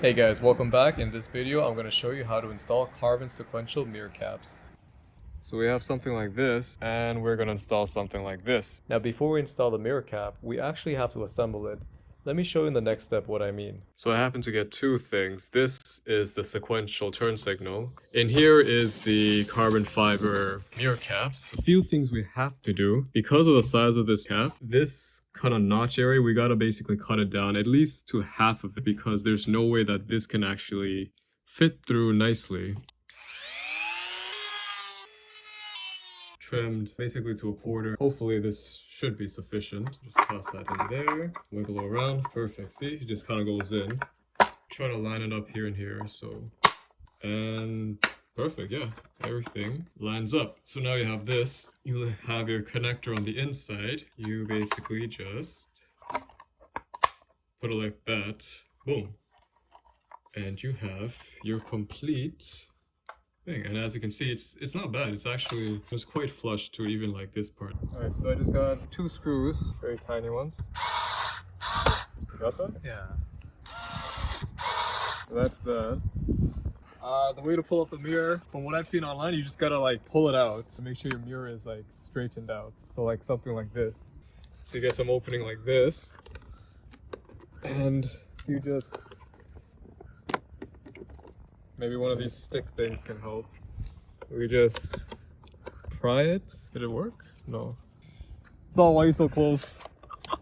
Hey guys, welcome back. In this video, I'm going to show you how to install carbon sequential mirror caps. So we have something like this, and we're going to install something like this. Now before we install the mirror cap, we actually have to assemble it. Let me show you in the next step what I mean. So I happen to get two things. This is the sequential turn signal. In here is the carbon fiber mirror caps. A few things we have to do. Because of the size of this cap, this cut a notch area, we gotta basically cut it down at least to half of it because there's no way that this can actually fit through nicely. Trimmed basically to a quarter. Hopefully this should be sufficient. Just toss that in there, wiggle around, perfect. See, it just kind of goes in. Try to line it up here and here, so, and perfect, yeah, everything lines up. So now you have this, you have your connector on the inside. You basically just put it like that, boom. And you have your complete thing. And as you can see, it's not bad. It's actually just quite flush to even like this part. Alright, so I just got two screws, very tiny ones. You got that? Yeah. So that's that. The way to pull up the mirror, from what I've seen online, you just gotta like pull it out to make sure your mirror is like straightened out. So like something like this. So you get some opening like this, and you just, maybe one of these stick things can help. We just pry it. Did it work? No. So why are you so close? So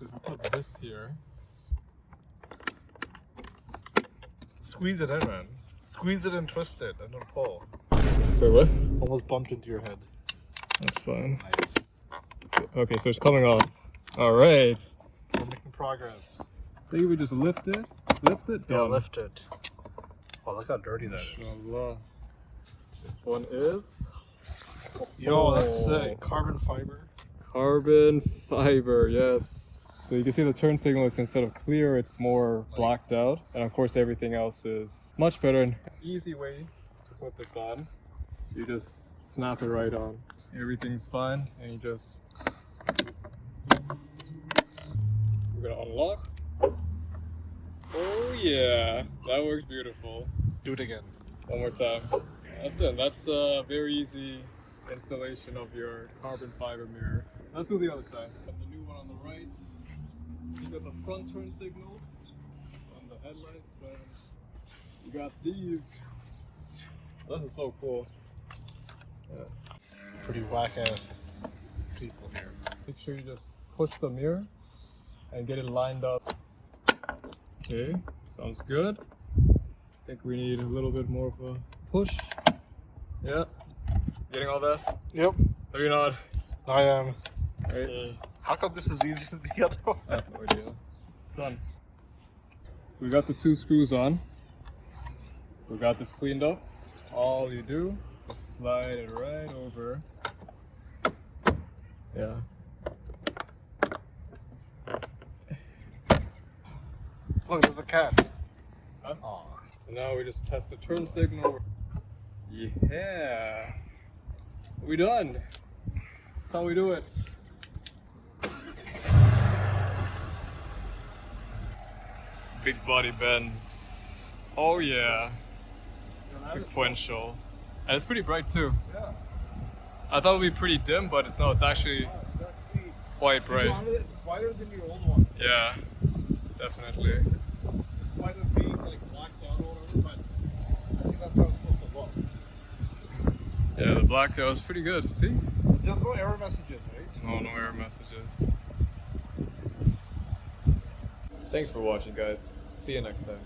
if you put this here. Squeeze it in, man. Squeeze it and twist it and then pull. Wait, what? Almost bumped into your head. That's fine. Nice. Okay, so it's coming off. Alright. We're making progress. I think we just lift it. Lift it. Yeah, Done. lift it. Oh, look how dirty that is. Inshallah. This one is. Yo, that's carbon fiber. Carbon fiber, yes. So you can see the turn signal is, instead of clear, it's more blacked out. And of course everything else is much better. An easy way to put this on. You just snap it right on. Everything's fine, and you just... We're gonna unlock. Oh yeah, that works beautiful. Do it again. One more time. That's it. That's a very easy installation of your carbon fiber mirror. Let's do the other side. Got the new one on the right. You got the front turn signals on the headlights. And you got these. This is so cool. Yeah. Pretty whack ass people here. Make sure you just push the mirror and get it lined up. Okay, sounds good. I think we need a little bit more of a push. Yeah. Getting all that? Yep. Are you not? I am. Right. How come this is easier than the other one? I have no idea. It's done. We got the two screws on. We got this cleaned up. All you do is slide it right over. Yeah. Look, there's a cat. Huh? Aw. So now we just test the turn signal. Yeah. We done. That's how we do it. Big body Benz. Oh yeah. Sequential. And it's pretty bright too. Yeah. I thought it would be pretty dim, but it's no, it's actually quite bright. It's brighter than your old one. Yeah, definitely. Despite it being like blacked out or whatever, but I think that's how it's supposed to look. Yeah, the black that was pretty good. See? There's no error messages, right? No, no error messages. Thanks for watching, guys. See you next time.